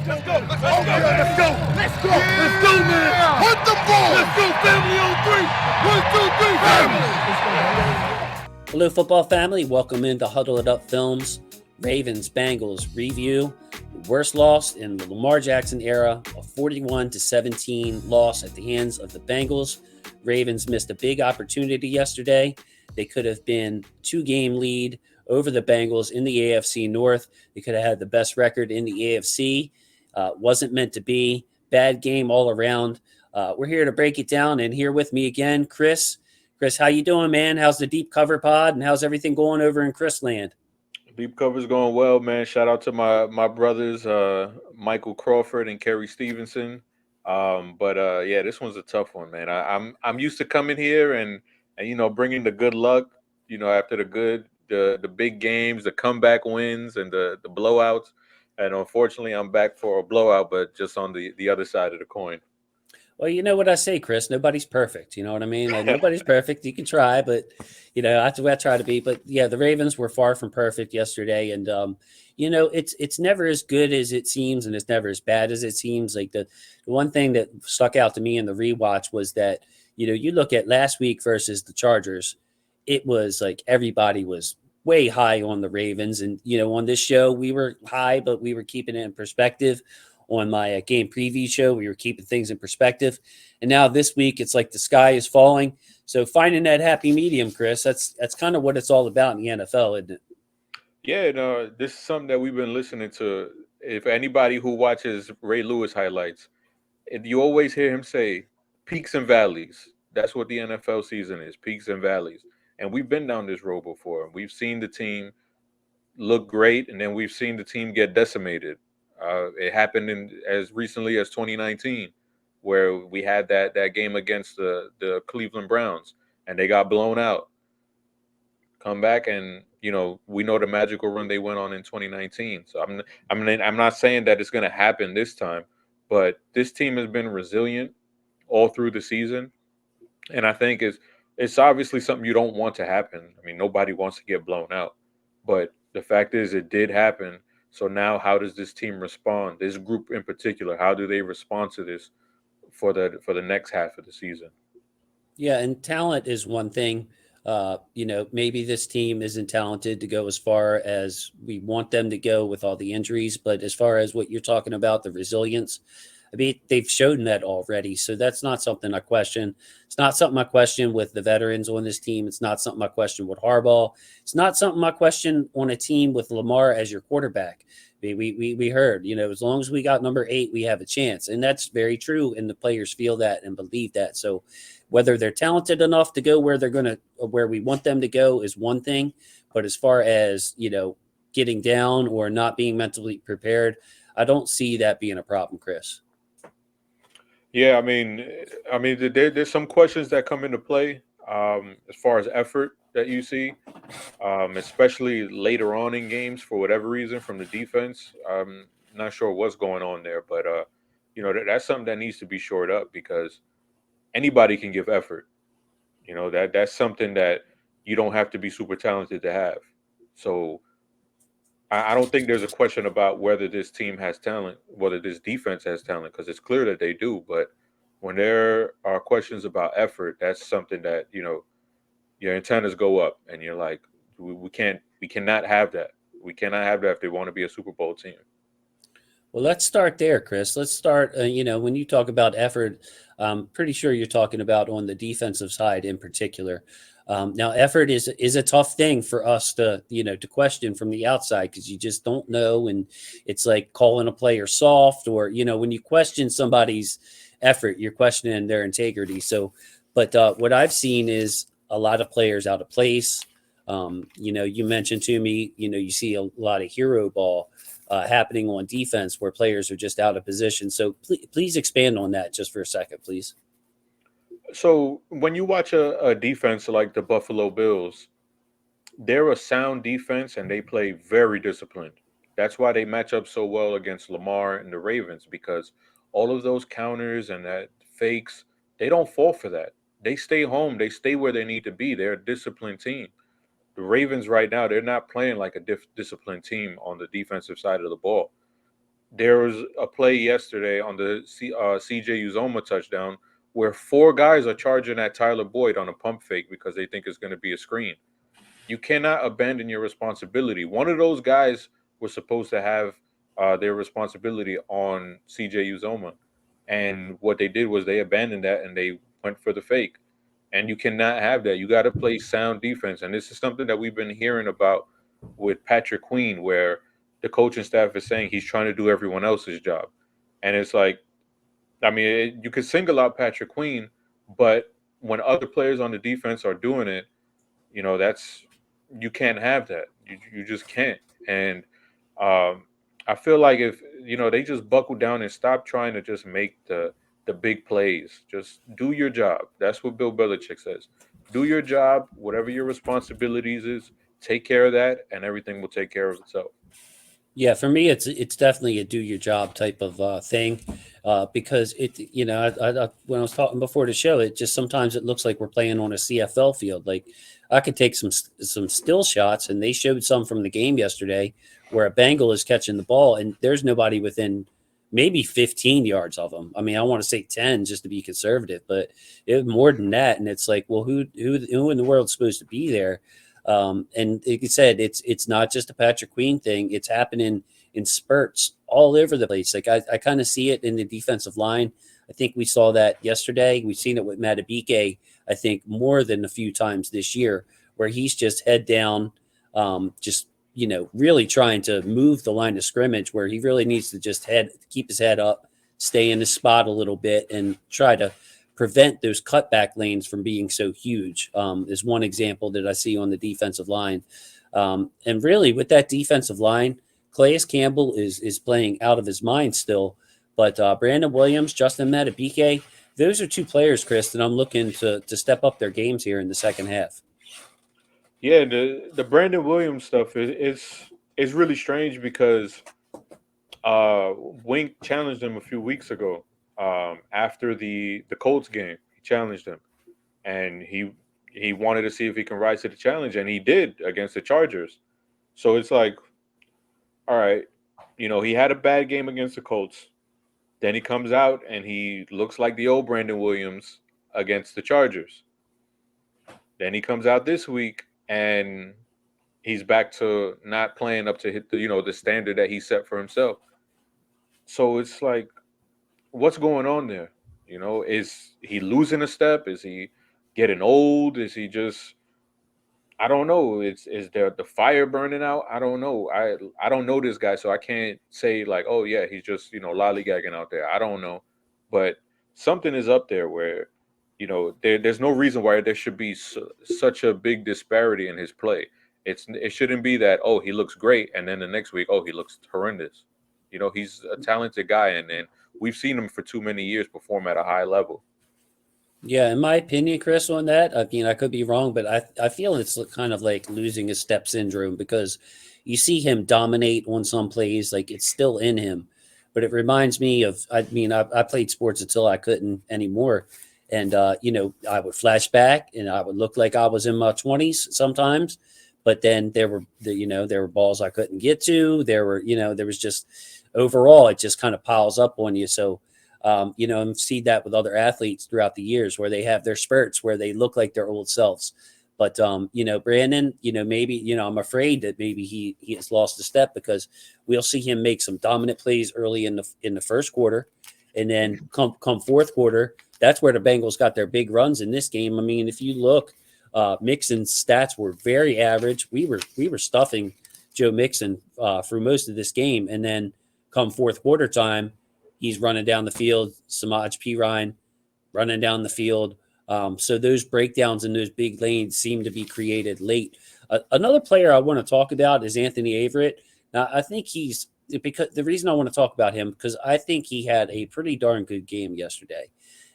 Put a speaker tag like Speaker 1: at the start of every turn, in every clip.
Speaker 1: Let's go. Let's go. Let's go. Let's go, man. Hunt the ball. Let's go, family on three. 1, 2, 3, family.
Speaker 2: Hello, football family. Welcome into Huddle It Up Films Ravens Bengals review. The worst loss in the Lamar Jackson era, a 41-17 loss at the hands of the Bengals. Ravens missed a big opportunity yesterday. They could have been 2-game lead over the Bengals in the AFC North. They could have had the best record in the AFC. Wasn't meant to be. Bad game all around. We're here to break it down, and here with me again, Chris. Chris, how you doing, man? How's the Deep Cover Pod, and how's everything going over in Chris land?
Speaker 3: Deep Cover's going well, man. Shout out to my brothers, Michael Crawford and Kerry Stevenson. Yeah, this one's a tough one, man. I'm used to coming here and bringing the good luck, after the big games, the comeback wins, and the blowouts. And unfortunately, I'm back for a blowout, but just on the other side of the coin.
Speaker 2: Well, you know what I say, Chris. Nobody's perfect. You know what I mean? Like, nobody's perfect. You can try, but that's the way I try to be. But yeah, the Ravens were far from perfect yesterday, and it's never as good as it seems, and it's never as bad as it seems. Like the one thing that stuck out to me in the rewatch was that you look at last week versus the Chargers, it was like everybody was way high on the Ravens, and on this show we were high, but we were keeping it in perspective. On my game preview show, we were keeping things in perspective. And now this week, it's like the sky is falling. So finding that happy medium, Chris, that's kind of what it's all about in the NFL, isn't it?
Speaker 3: Yeah, no, this is something that we've been listening to. If anybody who watches Ray Lewis highlights, you always hear him say peaks and valleys. That's what the NFL season is, peaks and valleys. And we've been down this road before. We've seen the team look great, and then we've seen the team get decimated. It happened as recently as 2019, where we had that game against the Cleveland Browns, and they got blown out. Come back, and we know the magical run they went on in 2019. So I'm not saying that it's going to happen this time, but this team has been resilient all through the season, and I think it's obviously something you don't want to happen. I mean, nobody wants to get blown out, but the fact is, it did happen. So now how does this team respond? This group in particular, how do they respond to this for the next half of the season?
Speaker 2: Yeah, and talent is one thing. Maybe this team isn't talented to go as far as we want them to go with all the injuries, but as far as what you're talking about, the resilience, I mean, they've shown that already. So that's not something I question. It's not something I question with the veterans on this team. It's not something I question with Harbaugh. It's not something I question on a team with Lamar as your quarterback. We heard, as long as we got number 8, we have a chance. And that's very true. And the players feel that and believe that. So whether they're talented enough to go where we want them to go is one thing. But as far as, getting down or not being mentally prepared, I don't see that being a problem, Chris.
Speaker 3: Yeah, I mean, there's some questions that come into play as far as effort that you see, especially later on in games for whatever reason from the defense. I'm not sure what's going on there, but that's something that needs to be shored up because anybody can give effort. That's something that you don't have to be super talented to have. So I don't think there's a question about whether this team has talent, whether this defense has talent, because it's clear that they do. But when there are questions about effort, that's something that, your antennas go up and you're like, we cannot have that. We cannot have that if they want to be a Super Bowl team.
Speaker 2: Well, let's start there, Chris. Let's start, when you talk about effort, I'm pretty sure you're talking about on the defensive side in particular. Now, effort is a tough thing for us to question from the outside because you just don't know. And it's like calling a player soft or, when you question somebody's effort, you're questioning their integrity. So, but what I've seen is a lot of players out of place. You mentioned to me, you see a lot of hero ball happening on defense where players are just out of position. So please expand on that just for a second, please.
Speaker 3: So when you watch a defense like the Buffalo Bills, they're a sound defense and they play very disciplined. That's why they match up so well against Lamar and the Ravens because all of those counters and that fakes, they don't fall for that. They stay home. They stay where they need to be. They're a disciplined team. The Ravens right now, they're not playing like a disciplined team on the defensive side of the ball. there was a play yesterday on the CJ Uzoma touchdown where 4 guys are charging at Tyler Boyd on a pump fake because they think it's going to be a screen. You cannot abandon your responsibility. One of those guys was supposed to have their responsibility on CJ Uzoma, and what they did was they abandoned that and they went for the fake. And you cannot have that. You got to play sound defense, and this is something that we've been hearing about with Patrick Queen, where the coaching staff is saying he's trying to do everyone else's job, and it's like, I mean, you could single out Patrick Queen, but when other players on the defense are doing it, that's, you can't have that. You just can't. And um, I feel like if they just buckle down and stop trying to just make the big plays, just do your job. That's what Bill Belichick says. Do your job, whatever your responsibilities is. Take care of that, and everything will take care of itself.
Speaker 2: Yeah, for me, it's definitely a do your job type of thing, because when I was talking before the show, it just sometimes it looks like we're playing on a CFL field. Like I could take some still shots, and they showed some from the game yesterday where a Bengal is catching the ball, and there's nobody within maybe 15 yards of them. I mean, I want to say 10 just to be conservative, but it was more than that. And it's like, well, who in the world is supposed to be there? And like you said, it's not just a Patrick Queen thing. It's happening in spurts all over the place. Like I kind of see it in the defensive line. I think we saw that yesterday. We've seen it with Matabike, I think, more than a few times this year, where he's just head down, just really trying to move the line of scrimmage, where he really needs to just keep his head up, stay in his spot a little bit, and try to prevent those cutback lanes from being so huge. Is one example that I see on the defensive line. And really with that defensive line, Calais Campbell is playing out of his mind still, but Brandon Williams, Justin Matabike, those are two players, Chris, that I'm looking to step up their games here in the second half.
Speaker 3: Yeah, the Brandon Williams stuff is really strange because Wink challenged him a few weeks ago, after the Colts game. He challenged him, and he wanted to see if he can rise to the challenge, and he did against the Chargers. So it's like, all right, he had a bad game against the Colts. Then he comes out and he looks like the old Brandon Williams against the Chargers. Then he comes out this week and he's back to not playing up to hit the standard that he set for himself. So it's like, what's going on there? Is he losing a step? Is he getting old? Is he just, I don't know. Is there the fire burning out? I don't know. I don't know this guy, so I can't say like, oh yeah, he's just lollygagging out there. I don't know, but something is up there where there's no reason why there should be such a big disparity in his play. It shouldn't be that, oh, he looks great, and then the next week, oh, he looks horrendous. He's a talented guy, and we've seen him for too many years perform at a high level.
Speaker 2: Yeah, in my opinion, Chris, on that, I mean, I could be wrong, but I feel it's kind of like losing a step syndrome, because you see him dominate on some plays, like it's still in him. But it reminds me of, I mean, I played sports until I couldn't anymore. And, I would flash back and I would look like I was in my 20s sometimes. But then there were balls I couldn't get to. There was just overall, it just kind of piles up on you. So, and see that with other athletes throughout the years where they have their spurts where they look like their old selves. But, Brandon, maybe, I'm afraid that maybe he has lost a step, because we'll see him make some dominant plays early in the first quarter. And then come fourth quarter, that's where the Bengals got their big runs in this game. I mean, if you look, Mixon's stats were very average. We were stuffing Joe Mixon through most of this game. And then come fourth quarter time, he's running down the field. Samaj P. Ryan running down the field. So those breakdowns in those big lanes seem to be created late. Another player I want to talk about is Anthony Averett. Now, I think because the reason I want to talk about him, because I think he had a pretty darn good game yesterday.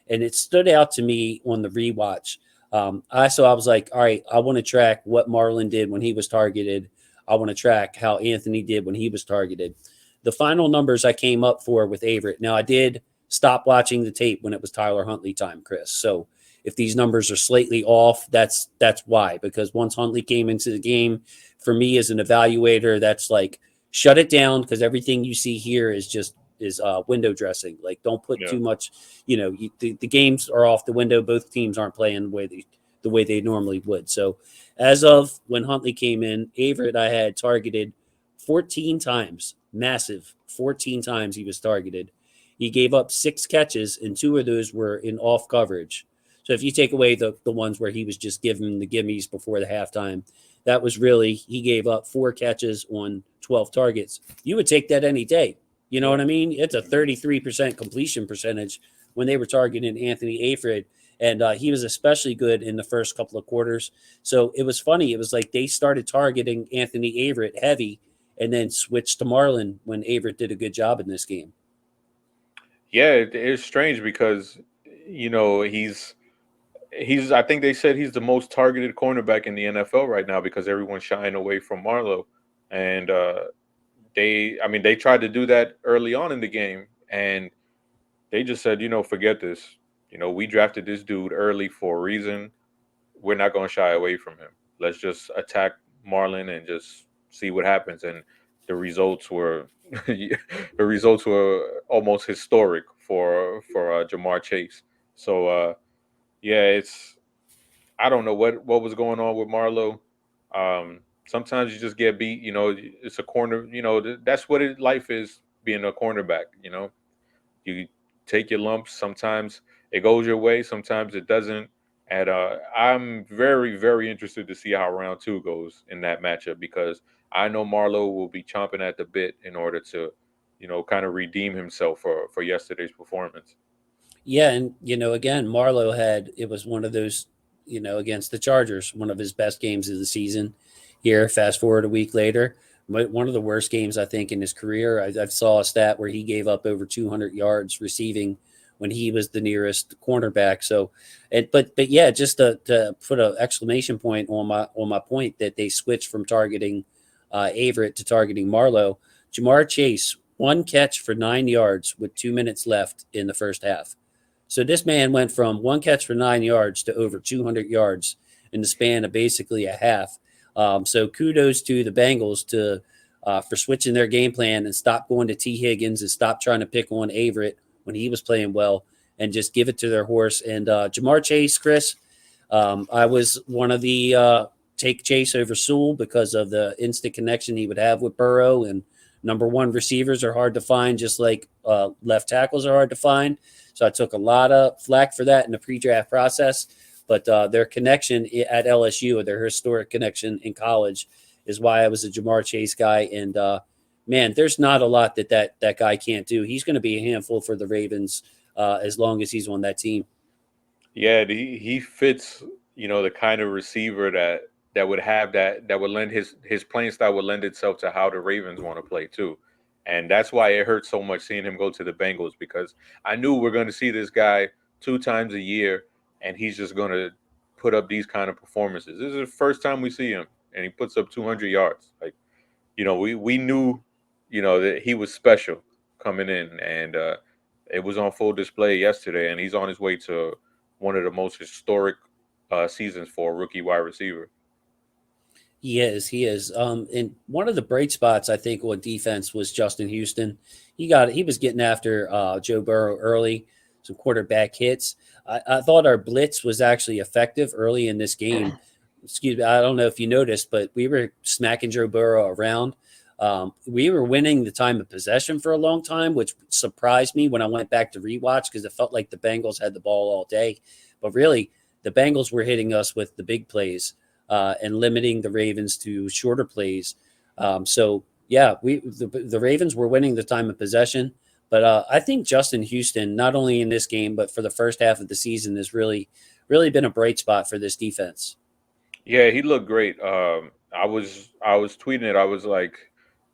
Speaker 2: And it stood out to me on the rewatch. I was like, all right, I want to track what Marlon did when he was targeted. I want to track how Anthony did when he was targeted. The final numbers I came up for with Averett. Now, I did stop watching the tape when it was Tyler Huntley time, Chris. So if these numbers are slightly off, that's why. Because once Huntley came into the game, for me as an evaluator, that's like shut it down, because everything you see here is window dressing. Like, don't put
Speaker 3: Yeah.
Speaker 2: too much. The games are off the window. Both teams aren't playing the way they normally would. So, as of when Huntley came in, Averett I had targeted 14 times, massive 14 times he was targeted. He gave up 6 catches, and 2 of those were in off coverage. So if you take away the ones where he was just giving the gimmies before the halftime, that was really, he gave up 4 catches on 12 targets. You would take that any day. You know
Speaker 3: Yeah.
Speaker 2: what I mean? It's a 33% completion percentage when they were targeting Anthony Averett. And he was especially good in the first couple of quarters. So it was funny. It was like they started targeting Anthony Averett heavy and then switched to Marlon when Averett did a good job in this game.
Speaker 3: Yeah, it is strange because he's I think they said he's the most targeted cornerback in the NFL right now because everyone's shying away from Marlowe. And they tried to do that early on in the game, and they just said, forget this. We drafted this dude early for a reason. We're not going to shy away from him. Let's just attack Marlon and just see what happens. And the results were the results were almost historic for Jamar Chase. So yeah, I don't know what was going on with Marlowe. Sometimes you just get beat. It's a corner. That's what life is being a cornerback. You take your lumps. Sometimes it goes your way. Sometimes it doesn't. And I'm very, very interested to see how round 2 goes in that matchup because I know Marlowe will be chomping at the bit in order to, kind of redeem himself for yesterday's performance.
Speaker 2: Yeah, and again, Marlowe had, it was one of those, against the Chargers, one of his best games of the season. Here, fast forward a week later, but one of the worst games I think in his career. I saw a stat where he gave up over 200 yards receiving when he was the nearest cornerback. So, but yeah, just to put an exclamation point on my point that they switched from targeting Averett to targeting Marlowe. Jamar Chase, 1 catch for 9 yards with 2 minutes left in the first half. So this man went from 1 catch for 9 yards to over 200 yards in the span of basically a half. So kudos to the Bengals for switching their game plan and stop going to T. Higgins and stop trying to pick on Averett when he was playing well and just give it to their horse. And Jamar Chase, Chris, I was one of the take Chase over Sewell because of the instant connection he would have with Burrow. And number one receivers are hard to find, just like left tackles are hard to find. So I took a lot of flack for that in the pre-draft process. But their connection at LSU, or their historic connection in college, is why I was a Jamar Chase guy. And man, there's not a lot that guy can't do. He's going to be a handful for the Ravens as long as he's on that team.
Speaker 3: Yeah, he fits, the kind of receiver that would have that would lend his playing style would lend itself to how the Ravens want to play too. And that's why it hurt so much seeing him go to the Bengals because I knew we're going to see this guy 2 times a year and he's just going to put up these kind of performances. This is the first time we see him and he puts up 200 yards. Like, we knew, that he was special coming in and it was on full display yesterday and he's on his way to one of the most historic seasons for a rookie wide receiver.
Speaker 2: He is. He is. And one of the bright spots I think on defense was Justin Houston. He was getting after Joe Burrow early, some quarterback hits. I thought our blitz was actually effective early in this game. Excuse me. I don't know if you noticed, but we were smacking Joe Burrow around. We were winning the time of possession for a long time, which surprised me when I went back to rewatch because it felt like the Bengals had the ball all day. But really, the Bengals were hitting us with the big plays and limiting the Ravens to shorter plays. So yeah, the Ravens were winning the time of possession, but I think Justin Houston, not only in this game but for the first half of the season, has really been a bright spot for this defense.
Speaker 3: Yeah, he looked great. I was tweeting it. I was like,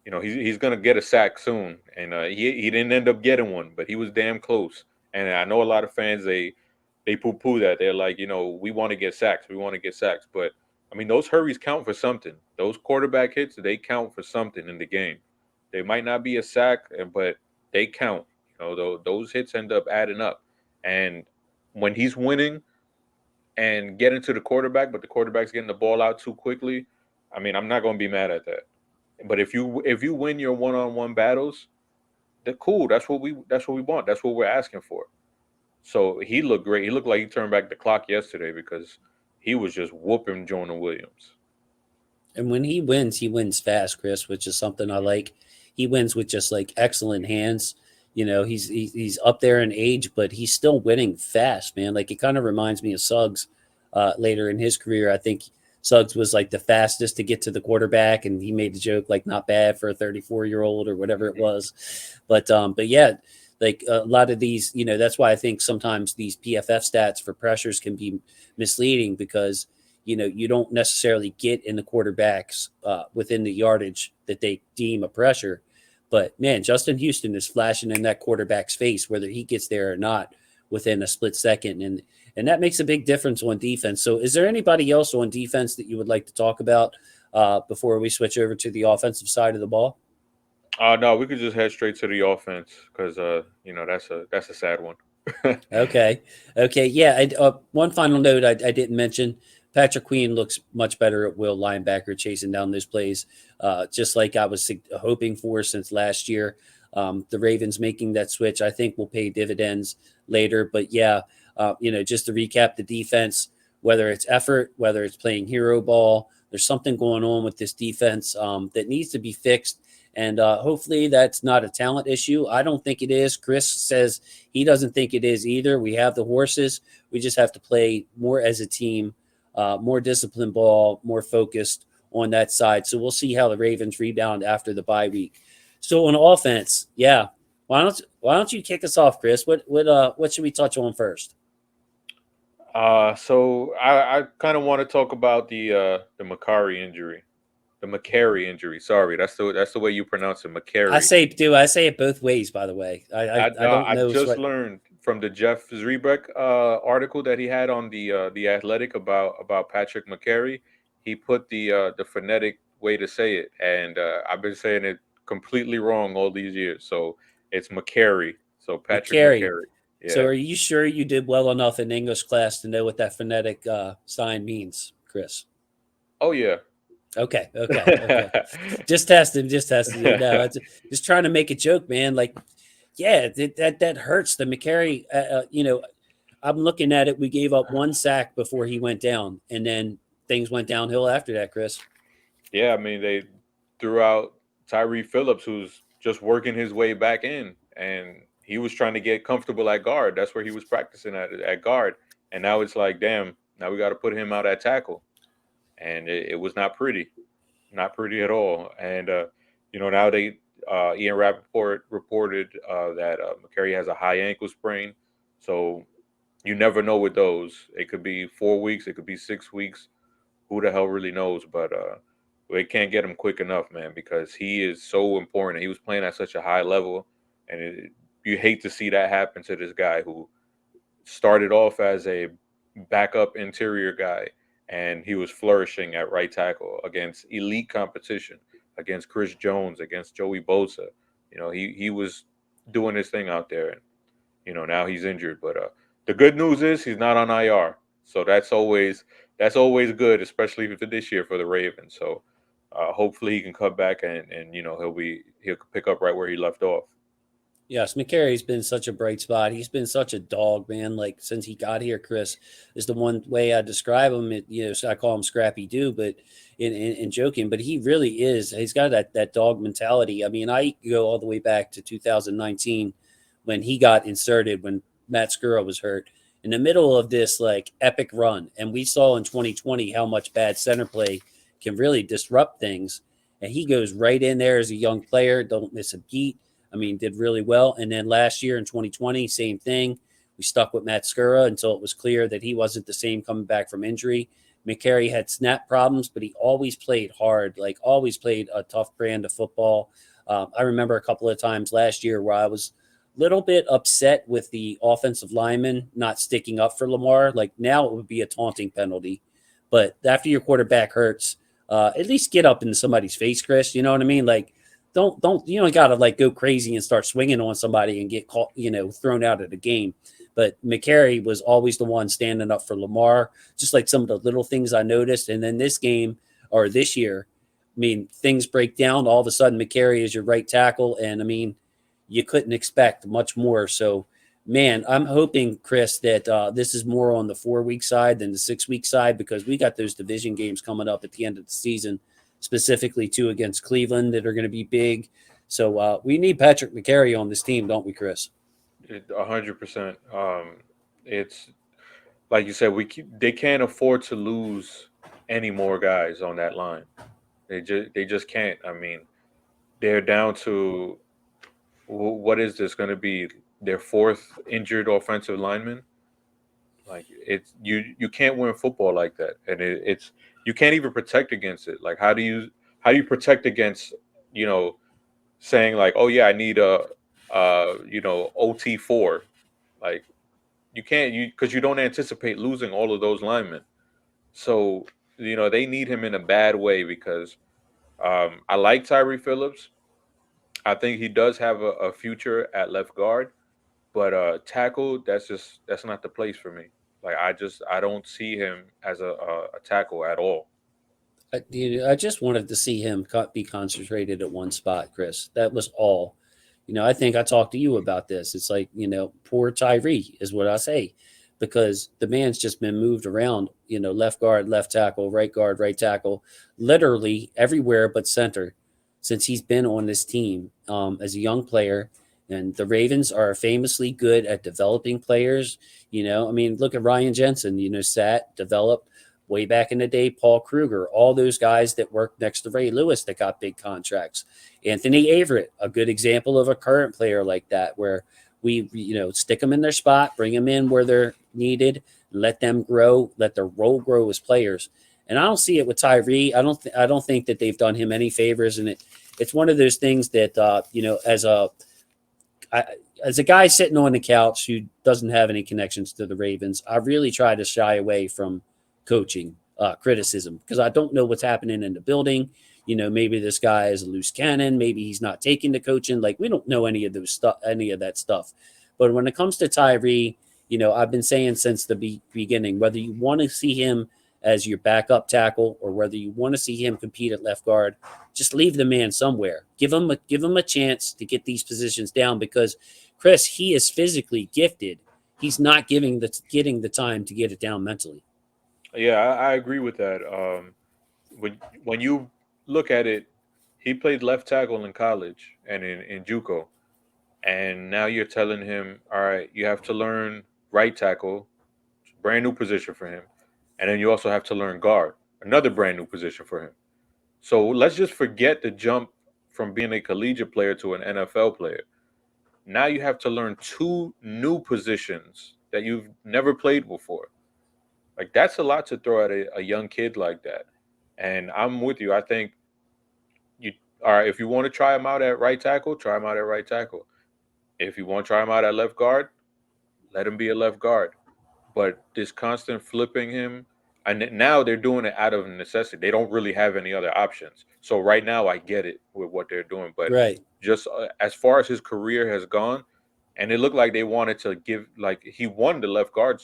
Speaker 3: he's gonna get a sack soon, and he didn't end up getting one, but he was damn close. And I know a lot of fans they poo poo that. They're like, we want to get sacks, we want to get sacks, but I mean those hurries count for something. Those quarterback hits they count for something in the game. They might not be a sack, but they count. Those hits end up adding up, and when he's winning and getting to the quarterback, but the quarterback's getting the ball out too quickly, I mean, I'm not going to be mad at that. But if you win your one-on-one battles, they're cool. That's what we want. That's what we're asking for. So he looked great. He looked like he turned back the clock yesterday because he was just whooping Jonah Williams.
Speaker 2: And when he wins fast, Chris, which is something I like. He wins with just like excellent hands. He's up there in age, but he's still winning fast, man. Like it kind of reminds me of Suggs later in his career. I think Suggs was like the fastest to get to the quarterback, and he made the joke like not bad for a 34-year-old or whatever it was. But yeah, like a lot of these, that's why I think sometimes these PFF stats for pressures can be misleading because you don't necessarily get in the quarterbacks within the yardage that they deem a pressure. But man, Justin Houston is flashing in that quarterback's face, whether he gets there or not, within a split second. And that makes a big difference on defense. So is there anybody else on defense that you would like to talk about before we switch over to the offensive side of the ball?
Speaker 3: No, we could just head straight to the offense because that's a sad one.
Speaker 2: Okay. Yeah. One final note I didn't mention. Patrick Queen looks much better at will linebacker chasing down those plays, just like I was hoping for since last year. The Ravens making that switch, I think, will pay dividends later. But yeah, just to recap the defense, whether it's effort, whether it's playing hero ball, there's something going on with this defense that needs to be fixed. And hopefully that's not a talent issue. I don't think it is. Chris says he doesn't think it is either. We have the horses. We just have to play more as a team, more disciplined ball, more focused on that side. So we'll see how the Ravens rebound after the bye week. So on offense, yeah. Why don't you kick us off, Chris? What should we touch on first?
Speaker 3: So I kind of want to talk about the Mccrary injury. The Mccrary injury. Sorry, that's the way you pronounce it,
Speaker 2: I
Speaker 3: Mccrary.
Speaker 2: say it both ways, by the way. I don't
Speaker 3: I
Speaker 2: know.
Speaker 3: just learned from the Jeff Zrebeck article that he had on the Athletic about Patrick Mccrary. He put the phonetic way to say it, and I've been saying it completely wrong all these years. So it's Mccrary. So Patrick
Speaker 2: McCary.
Speaker 3: Mccrary.
Speaker 2: So
Speaker 3: Yeah.
Speaker 2: are you sure you did well enough in English class to know what that phonetic sign means, Chris?
Speaker 3: Oh yeah.
Speaker 2: Okay. Just testing. No, just trying to make a joke, man. Like, yeah, that hurts. The McCary, I'm looking at it. We gave up one sack before he went down, and then things went downhill after that, Chris.
Speaker 3: Yeah, I mean they threw out Tyree Phillips, who's just working his way back in, and he was trying to get comfortable at guard. That's where he was practicing at guard, and now it's like, damn, now we got to put him out at tackle, and it was not pretty at all. And now Ian Rappaport reported that McCrary has a high ankle sprain, so you never know with those. It could be 4 weeks, it could be 6 weeks. Who the hell really knows? But they can't get him quick enough, man, because he is so important. He was playing at such a high level, and you hate to see that happen to this guy who started off as a backup interior guy, and he was flourishing at right tackle against elite competition, against Chris Jones, against Joey Bosa. He was doing his thing out there, and now he's injured. But the good news is he's not on IR, so that's always good, especially for this year for the Ravens. So hopefully he can come back and he'll pick up right where he left off.
Speaker 2: Yes, McCary's been such a bright spot. He's been such a dog, man. Like since he got here, Chris is the one way I describe him. So I call him Scrappy Doo, but in joking, but he really is. He's got that dog mentality. I mean, I go all the way back to 2019 when he got inserted when Matt Skura was hurt in the middle of this like epic run, and we saw in 2020 how much bad center play can really disrupt things. And he goes right in there as a young player, don't miss a beat. I mean, did really well. And then last year in 2020, same thing. We stuck with Matt Skura until it was clear that he wasn't the same coming back from injury. McCrary had snap problems, but he always played hard, like always played a tough brand of football. I remember a couple of times last year where I was a little bit upset with the offensive lineman not sticking up for Lamar. Like now it would be a taunting penalty. But after your quarterback hurts, at least get up into somebody's face, Chris. You know what I mean? Like, don't you don't gotta like go crazy and start swinging on somebody and get caught, thrown out of the game. But McCrary was always the one standing up for Lamar, just like some of the little things I noticed. And then this game or this year, mean, things break down. All of a sudden, Mccrary is your right tackle. And I mean, you couldn't expect much more. So, man, I'm hoping, Chris, that this is more on the 4-week side than the 6-week side, because we got those division games coming up at the end of the season, specifically two against Cleveland that are going to be big. So we need Patrick Mccrary on this team, don't we, Chris?
Speaker 3: 100%. It's like you said, they can't afford to lose any more guys on that line. They just can't. I mean, they're down to what is this going to be? Their fourth injured offensive lineman. Like you can't win football like that, and it's you can't even protect against it. Like how do you protect against saying like, oh yeah, I need a OT4. Like you can't because you don't anticipate losing all of those linemen. So they need him in a bad way because I like Tyree Phillips. I think he does have a future at left guard, but tackle, that's not the place for me. Like I don't see him as a tackle at all.
Speaker 2: I just wanted to see him be concentrated at one spot, Chris. That was all. I think I talked to you about this. It's like, poor Tyree is what I say, because the man's just been moved around, left guard, left tackle, right tackle, literally everywhere but center since he's been on this team as a young player. And the Ravens are famously good at developing players. I mean, look at Ryan Jensen, sat, developed way back in the day, Paul Kruger, all those guys that worked next to Ray Lewis that got big contracts. Anthony Averett, a good example of a current player like that, where we, stick them in their spot, bring them in where they're needed, let them grow, let their role grow as players. And I don't see it with Tyree. I don't think that they've done him any favors. And it's one of those things that, as a guy sitting on the couch who doesn't have any connections to the Ravens, I really try to shy away from coaching criticism, because I don't know what's happening in the building. Maybe this guy is a loose cannon. Maybe he's not taking the coaching. Like, we don't know any of that stuff. But when it comes to Tyree, I've been saying since the beginning, whether you want to see him as your backup tackle or whether you want to see him compete at left guard, just leave the man somewhere. Give him a chance to get these positions down, because Chris, he is physically gifted. He's not getting the time to get it down mentally.
Speaker 3: Yeah, I agree with that. When you look at it, he played left tackle in college and in JUCO, and now you're telling him, all right, you have to learn right tackle, brand new position for him, and then you also have to learn guard, another brand new position for him. So let's just forget the jump from being a collegiate player to an NFL player. Now you have to learn two new positions that you've never played before. Like that's a lot to throw at a young kid like that. And I'm with you. I think you all right, if you want to try him out at right tackle, try him out at right tackle. If you want to try him out at left guard, let him be a left guard. But this constant flipping him, and now they're doing it out of necessity. They don't really have any other options. So right now, I get it with what they're doing, but
Speaker 2: Right.
Speaker 3: just as far as his career has gone, and it looked like they wanted to give, like he won the left guard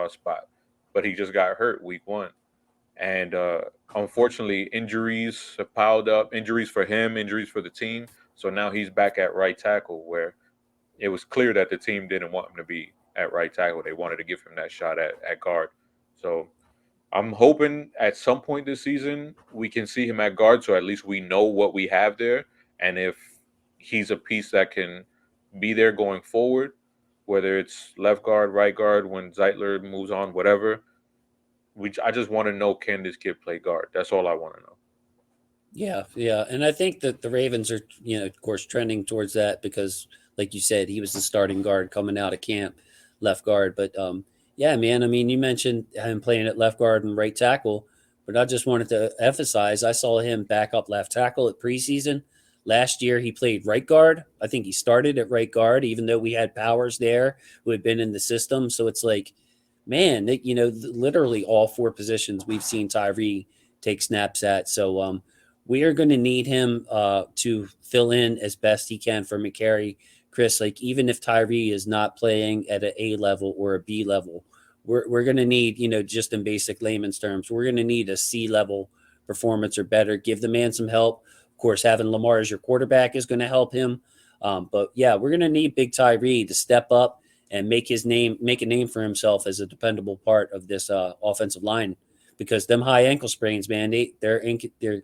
Speaker 3: spot, but he just got hurt week one, and unfortunately, injuries have piled up. Injuries for him, injuries for the team. So now he's back at right tackle, where it was clear that the team didn't want him to be at right tackle. They wanted to give him that shot at guard. So I'm hoping at some point this season we can see him at guard, so at least we know what we have there. And if he's a piece that can be there going forward, whether it's left guard, right guard, when Zeitler moves on, whatever, I just want to know, can this kid play guard? That's all I want to know.
Speaker 2: Yeah. And I think that the Ravens are, of course, trending towards that because, like you said, he was the starting guard coming out of camp, left guard. But yeah, man, I mean, you mentioned him playing at left guard and right tackle, but I just wanted to emphasize I saw him back up left tackle at preseason. Last year, he played right guard. I think he started at right guard, even though we had Powers there who had been in the system. So it's like, man, literally all four positions we've seen Tyree take snaps at. So we are going to need him to fill in as best he can for Mccrary. Chris, like even if Tyree is not playing at an A level or a B level, we're going to need, just in basic layman's terms, we're going to need a C level performance or better. Give the man some help. Of course, having Lamar as your quarterback is going to help him. But yeah, we're going to need Big Tyree to step up and make a name for himself as a dependable part of this offensive line, because them high ankle sprains, man, they're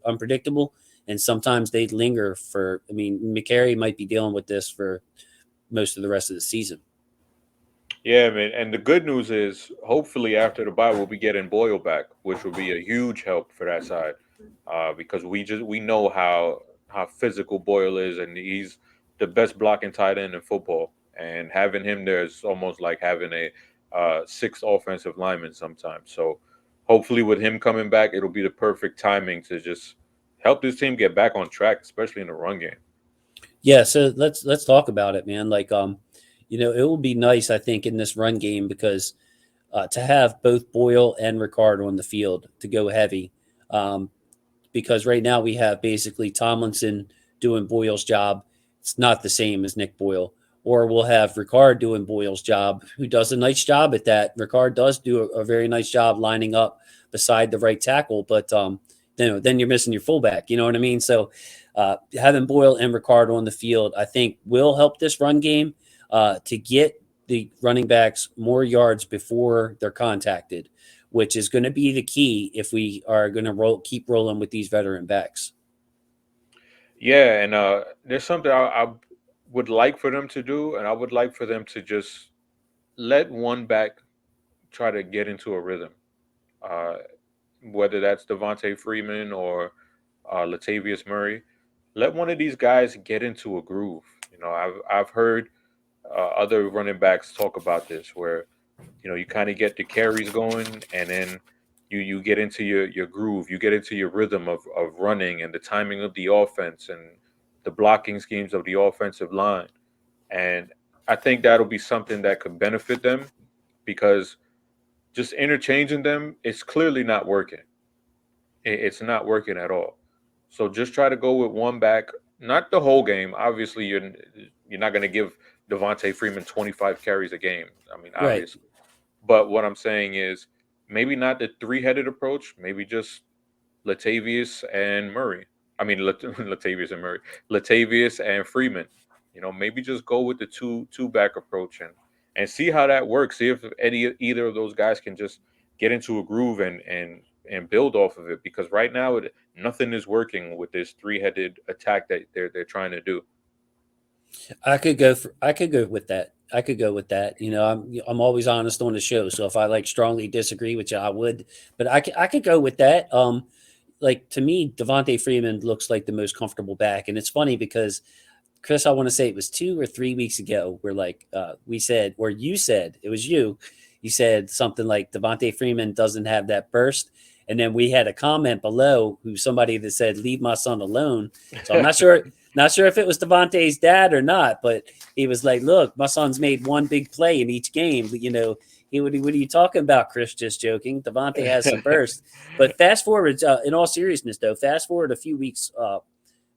Speaker 2: unpredictable, and sometimes they linger for. I mean, Mccrary might be dealing with this for most of the rest of the season.
Speaker 3: Yeah, man. And the good news is, hopefully, after the bye, we'll be getting Boyle back, which will be a huge help for that side, because we know how physical Boyle is, and he's the best blocking tight end in football. And having him there is almost like having a sixth offensive lineman sometimes. So, hopefully, with him coming back, it'll be the perfect timing to just help this team get back on track, especially in the run game.
Speaker 2: Yeah, so let's talk about it, man. Like, it will be nice, I think, in this run game, because to have both Boyle and Ricard on the field to go heavy, because right now we have basically Tomlinson doing Boyle's job. It's not the same as Nick Boyle. Or we'll have Ricard doing Boyle's job, who does a nice job at that. Ricard does do a very nice job lining up beside the right tackle, but then you're missing your fullback. You know what I mean? So having Boyle and Ricard on the field, I think, will help this run game to get the running backs more yards before they're contacted, which is going to be the key if we are going to keep rolling with these veteran backs.
Speaker 3: Yeah, and there's something I would like for them to do, and I would like for them to just let one back try to get into a rhythm, uh, whether that's Devontae Freeman or Latavius Murray. Let one of these guys get into a groove. I've heard other running backs talk about this, where you kind of get the carries going, and then you get into your groove, you get into your rhythm of running, and the timing of the offense, and the blocking schemes of the offensive line. And I think that'll be something that could benefit them, because just interchanging them, it's clearly not working. It's not working at all. So just try to go with one back, not the whole game. Obviously, you're not going to give Devontae Freeman 25 carries a game. I mean,
Speaker 2: Right.
Speaker 3: obviously. But what I'm saying is, maybe not the three-headed approach. Maybe just Latavius and Murray. I mean, Latavius and Murray. Latavius and Freeman. Maybe just go with the two back approach, and see how that works. See if either of those guys can just get into a groove and build off of it. Because right now, nothing is working with this three-headed attack that they're trying to do.
Speaker 2: I could go with that. I could go with that. I'm always honest on the show. So if I strongly disagree with you, I would. But I could go with that. Like, to me, Devontae Freeman looks like the most comfortable back, and it's funny because, Chris, I want to say it was 2 or 3 weeks ago where we said, or you said, it was you said something like Devontae Freeman doesn't have that burst. And then we had a comment below somebody that said, "Leave my son alone." So I'm not sure if it was Devontae's dad or not, but he was like, "Look, my son's made one big play in each game." What are you talking about, Chris? Just joking. Devontae has some burst. But fast forward, in all seriousness, though, fast forward a few weeks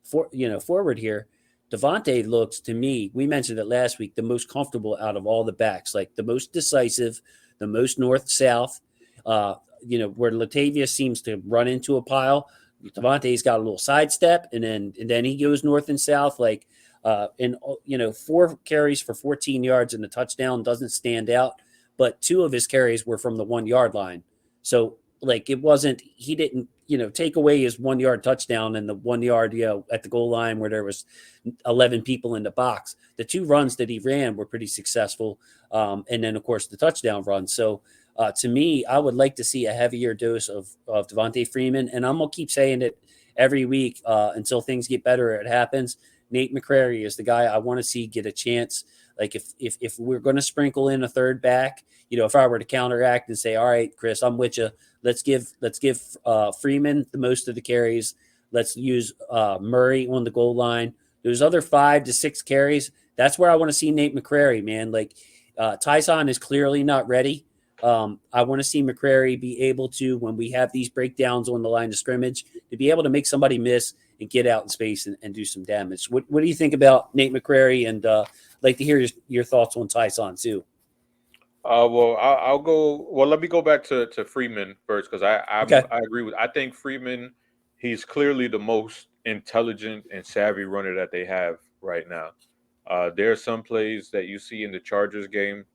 Speaker 2: forward here, Devontae looks, to me, we mentioned it last week, the most comfortable out of all the backs, like the most decisive, the most north-south. Where Latavius seems to run into a pile, Devontae's got a little sidestep, and then he goes north and south. 4 carries for 14 yards and the touchdown doesn't stand out, but 2 of his carries were from the 1-yard line. So he didn't take away his 1-yard touchdown and the 1 yard at the goal line where there was 11 people in the box. The 2 runs that he ran were pretty successful, and then of course the touchdown run. So to me, I would like to see a heavier dose of Devontae Freeman, and I'm gonna keep saying it every week until things get better. It happens. Nate Mccrary is the guy I want to see get a chance. Like, if we're going to sprinkle in a third back, if I were to counteract and say, "All right, Chris, I'm with you. Let's give Freeman the most of the carries. Let's use Murray on the goal line. Those other 5 to 6 carries, that's where I want to see Nate Mccrary, man. Like, Tyson is clearly not ready. I want to see Mccrary be able to, when we have these breakdowns on the line of scrimmage, to be able to make somebody miss and get out in space and do some damage. What do you think about Nate Mccrary? And like to hear your thoughts on Tyson too.
Speaker 3: I'll go. Well, let me go back to Freeman first, because I
Speaker 2: Okay.
Speaker 3: agree with. I think Freeman he's clearly the most intelligent and savvy runner that they have right now. There are some plays that you see in the Chargers game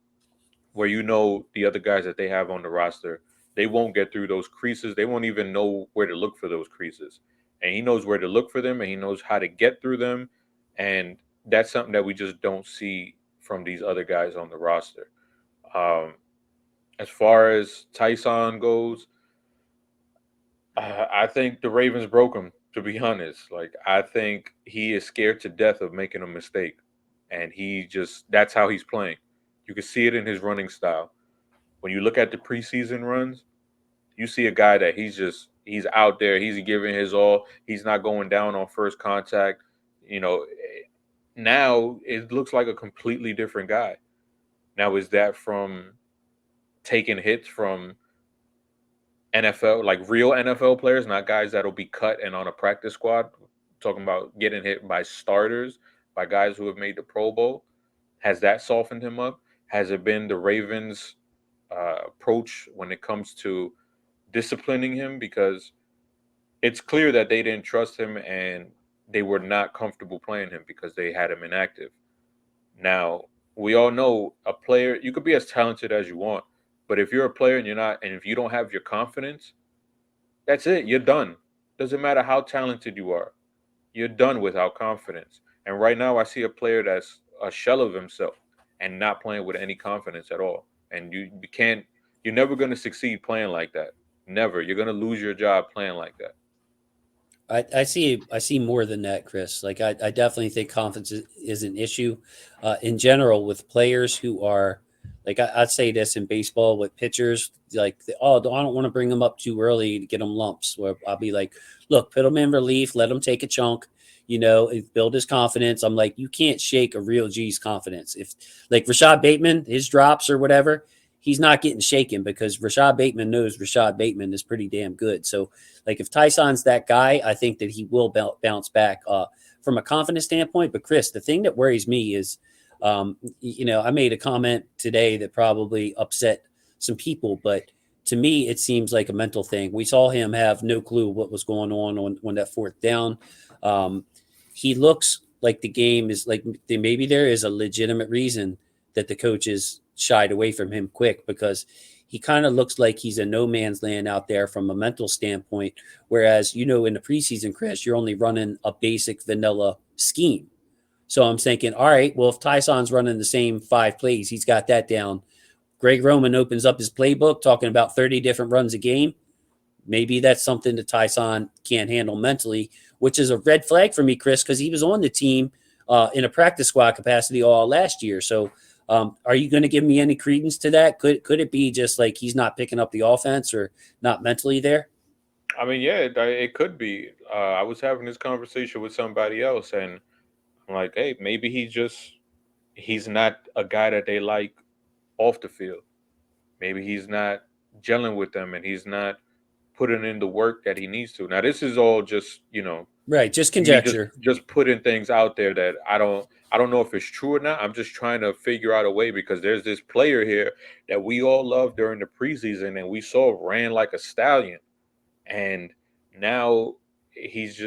Speaker 3: where the other guys that they have on the roster, they won't get through those creases. They won't even know where to look for those creases. And he knows where to look for them and he knows how to get through them. And that's something that we just don't see from these other guys on the roster. Um, as far as Tyson goes, I think the Ravens broke him, to be honest. Like, I think he is scared to death of making a mistake. And that's how he's playing. You can see it in his running style. When you look at the preseason runs, you see a guy that he's out there, he's giving his all. He's not going down on first contact. You know, now it looks like a completely different guy. Now, is that from taking hits from NFL, like real NFL players, not guys that'll be cut and on a practice squad? Talking about getting hit by starters, by guys who have made the Pro Bowl. Has that softened him up? Has it been the Ravens' approach when it comes to disciplining him? Because it's clear that they didn't trust him and they were not comfortable playing him because they had him inactive. Now, we all know a player, you could be as talented as you want, but if you're a player and if you don't have your confidence, that's it. You're done. Doesn't matter how talented you are. You're done without confidence. And right now, I see a player that's a shell of himself and not playing with any confidence at all. And you're never going to succeed playing like that. Never. You're going to lose your job playing like that.
Speaker 2: I see more than that, Chris. Like I definitely think confidence is an issue in general with players who are like I'd say this in baseball with pitchers. Like, I don't want to bring them up too early to get them lumps. Where I'll be like, look, put them in relief, let them take a chunk. Build his confidence. I'm like, you can't shake a real G's confidence. If like Rashad Bateman, his drops or whatever, he's not getting shaken because Rashad Bateman knows Rashad Bateman is pretty damn good. So, like, if Tyson's that guy, I think that he will bounce back from a confidence standpoint. But, Chris, the thing that worries me is, I made a comment today that probably upset some people, but to me, it seems like a mental thing. We saw him have no clue what was going on that fourth down. He looks like the game is like maybe there is a legitimate reason that the coaches shied away from him quick because he kind of looks like he's a no man's land out there from a mental standpoint. Whereas, in the preseason, Chris, you're only running a basic vanilla scheme. So I'm thinking, all right, well, if Tyson's running the same 5 plays, he's got that down. Greg Roman opens up his playbook talking about 30 different runs a game. Maybe that's something that Tyson can't handle mentally, which is a red flag for me, Chris, because he was on the team in a practice squad capacity all last year. So are you going to give me any credence to that? Could it be just like he's not picking up the offense or not mentally there?
Speaker 3: I mean, yeah, it could be. I was having this conversation with somebody else, and I'm like, hey, maybe he's not a guy that they like off the field. Maybe he's not gelling with them and he's not putting in the work that he needs to. Now, this is all just,
Speaker 2: right, just
Speaker 3: me
Speaker 2: conjecture.
Speaker 3: just putting things out there that I don't know if it's true or not. I'm just trying to figure out a way because there's this player here that we all loved during the preseason and we saw ran like a stallion. And now he's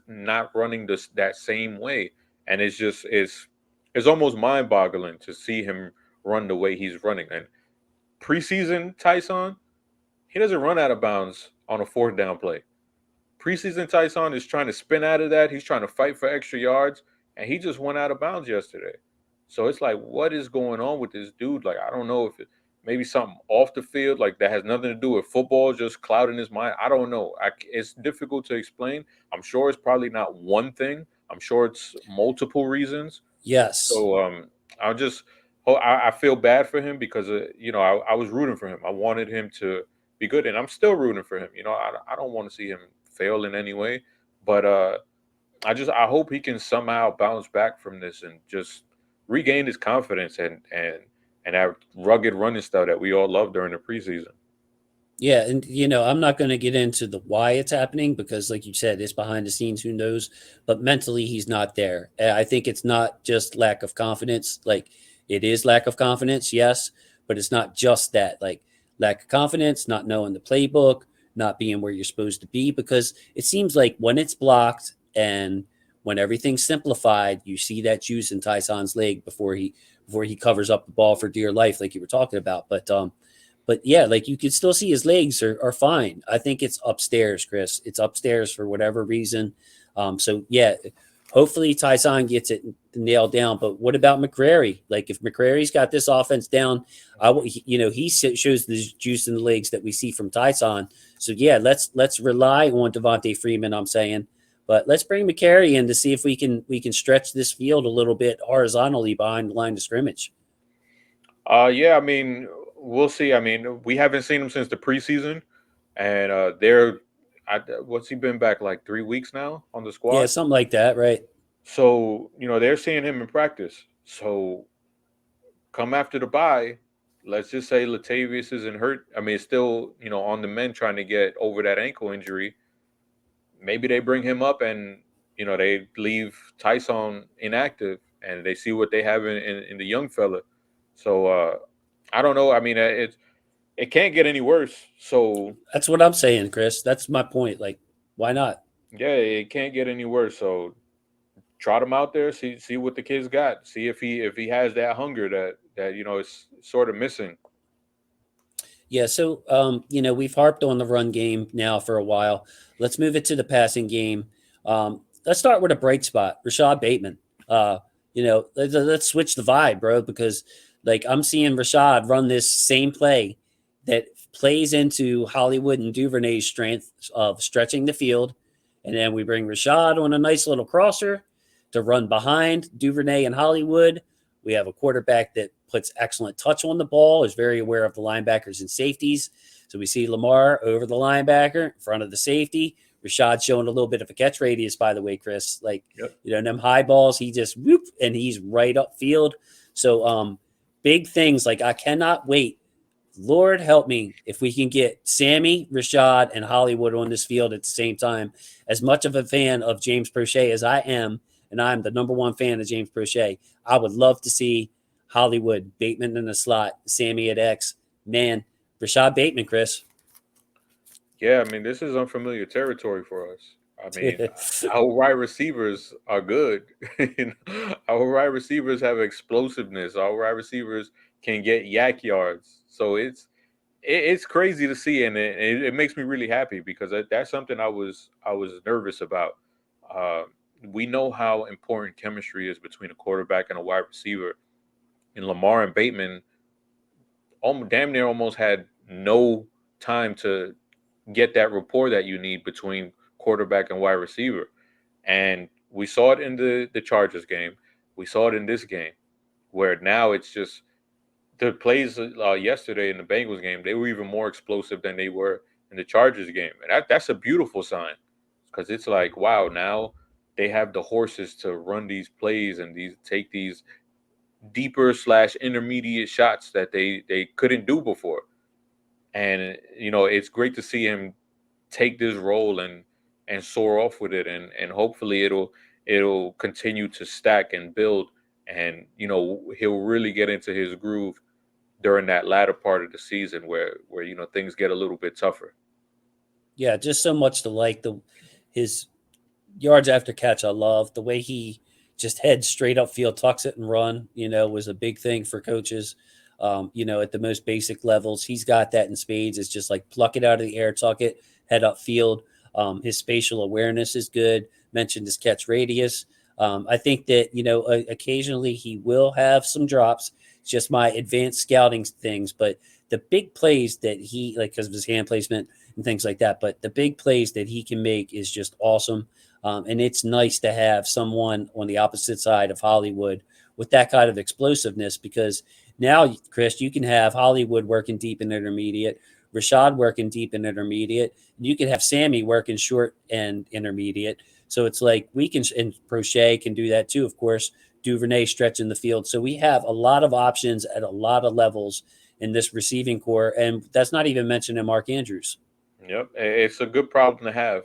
Speaker 3: not running that same way. And it's almost mind-boggling to see him run the way he's running. And preseason Tyson, he doesn't run out of bounds on a fourth down play. Preseason Tyson is trying to spin out of that. He's trying to fight for extra yards, and he just went out of bounds yesterday. So it's like, what is going on with this dude? Like, I don't know if maybe something off the field, like that has nothing to do with football, just clouding his mind. I don't know. It's difficult to explain. I'm sure it's probably not one thing. I'm sure it's multiple reasons.
Speaker 2: Yes.
Speaker 3: So I feel bad for him because I was rooting for him. I wanted him to be good, and I'm still rooting for him. I don't want to see him fail in any way, but I hope he can somehow bounce back from this and just regain his confidence and that rugged running style that we all loved during the preseason.
Speaker 2: Yeah, and I'm not going to get into the why it's happening because, like you said, it's behind the scenes. Who knows? But mentally, he's not there. I think it's not just lack of confidence. Like, it is lack of confidence, yes, but it's not just that. Like, lack of confidence, not knowing the playbook, not being where you're supposed to be, because it seems like when it's blocked and when everything's simplified, you see that juice in Tyson's leg before he covers up the ball for dear life, like you were talking about. But yeah, like you can still see his legs are fine. I think it's upstairs, Chris. It's upstairs for whatever reason. So yeah, hopefully Tyson gets it nailed down. But what about Mccrary? Like if McCrary's got this offense down, he shows the juice in the legs that we see from Tyson. So yeah, let's rely on Devontae Freeman. I'm saying, but let's bring Mccrary in to see if we can stretch this field a little bit horizontally behind the line of scrimmage.
Speaker 3: Yeah, I mean, we'll see. I mean, we haven't seen him since the preseason, and what's he been back like 3 weeks now on the
Speaker 2: Yeah,
Speaker 3: squad?
Speaker 2: something like that, right?
Speaker 3: So they're seeing him in practice. So come after the bye, let's just say Latavius isn't hurt. I mean, it's still on the mend trying to get over that ankle injury. Maybe they bring him up and they leave Tyson inactive and they see what they have in the young fella. So I don't know. I mean, it can't get any worse. So
Speaker 2: That's what I'm saying, Chris. That's my point. Like, why not?
Speaker 3: yeah, it can't get any worse. So trot him out there, see what the kid's got. See if he has that hunger that is sort of missing.
Speaker 2: Yeah, so we've harped on the run game now for a while. Let's move it to the passing game. Let's start with a bright spot, Rashad Bateman. Let's switch the vibe, bro, because like I'm seeing Rashad run this same play that plays into Hollywood and Duvernay's strength of stretching the field, and then we bring Rashad on a nice little crosser to run behind Duvernay and Hollywood. We have a quarterback that puts excellent touch on the ball, is very aware of the linebackers and safeties. So we see Lamar over the linebacker in front of the safety. Rashad showing a little bit of a catch radius, by the way, Chris. Like,
Speaker 3: Yep.
Speaker 2: Them high balls, he just whoop, and he's right upfield. So big things. Like, I cannot wait. Lord help me if we can get Sammy, Rashad, and Hollywood on this field at the same time. As much of a fan of James Prochet as I am, and I'm the number one fan of James Prochet, I would love to see Hollywood, Bateman in the slot, Sammy at X. Man, Rashad Bateman, Chris.
Speaker 3: Yeah, I mean, this is unfamiliar territory for us. I mean, our wide receivers are good. Our wide receivers have explosiveness. Our wide receivers can get yak yards. So it's crazy to see, and it makes me really happy because that's something I was nervous about. Uh, we know how important chemistry is between a quarterback and a wide receiver, and Lamar and Bateman damn near almost had no time to get that rapport that you need between quarterback and wide receiver. And we saw it in the Chargers game. We saw it in this game, where now it's just the plays yesterday in the Bengals game. They were even more explosive than they were in the Chargers game, and that's a beautiful sign because it's like, wow, now they have the horses to run these plays and take these deeper / intermediate shots that they couldn't do before. And it's great to see him take this role and soar off with it, and hopefully it'll continue to stack and build, and he'll really get into his groove during that latter part of the season where things get a little bit tougher.
Speaker 2: Yeah, just so much to like. His yards after catch, I love the way he just heads straight up field, tucks it and run. Was a big thing for coaches. At the most basic levels, he's got that in spades. It's just like pluck it out of the air, tuck it, head up field. His spatial awareness is good. Mentioned his catch radius. I think that occasionally he will have some drops. It's just my advanced scouting things, but the big plays that he like because of his hand placement and things like that. But the big plays that he can make is just awesome. And it's nice to have someone on the opposite side of Hollywood with that kind of explosiveness because now, Chris, you can have Hollywood working deep and intermediate, Rashad working deep and intermediate, and you can have Sammy working short and intermediate. So it's like we can, and Prochet can do that too, of course, Duvernay stretching the field. So we have a lot of options at a lot of levels in this receiving core, and that's not even mentioning Mark Andrews.
Speaker 3: Yep, it's a good problem to have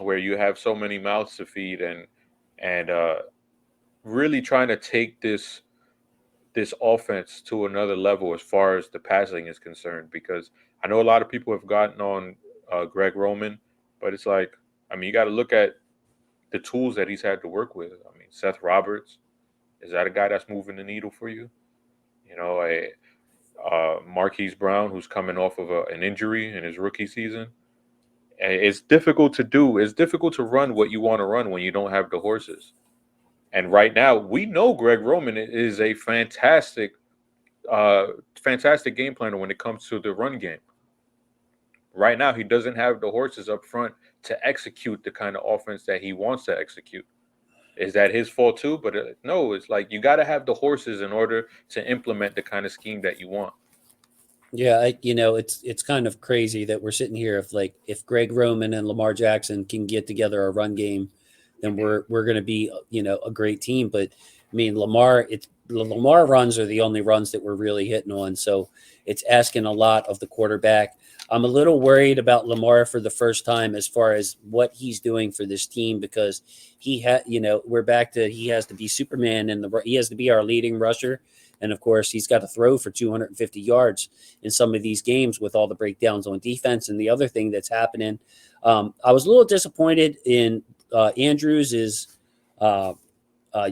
Speaker 3: where you have so many mouths to feed and really trying to take this offense to another level as far as the passing is concerned, because I know a lot of people have gotten on Greg Roman, but it's like, I mean, you got to look at the tools that he's had to work with. I mean, Seth Roberts, is that a guy that's moving the needle for you? You know, Marquise Brown, who's coming off of an injury in his rookie season. It's difficult to do. It's difficult to run what you want to run when you don't have the horses. And right now, we know Greg Roman is a fantastic game planner when it comes to the run game. Right now, he doesn't have the horses up front to execute the kind of offense that he wants to execute. Is that his fault too? But no, it's like you got to have the horses in order to implement the kind of scheme that you want.
Speaker 2: Yeah, it's kind of crazy that we're sitting here. If Greg Roman and Lamar Jackson can get together a run game, then we're going to be a great team. But I mean, Lamar runs are the only runs that we're really hitting on. So it's asking a lot of the quarterback. I'm a little worried about Lamar for the first time as far as what he's doing for this team, because we're back to, he has to be Superman, and he has to be our leading rusher. And of course, he's got to throw for 250 yards in some of these games with all the breakdowns on defense. And the other thing that's happening, I was a little disappointed in Andrews'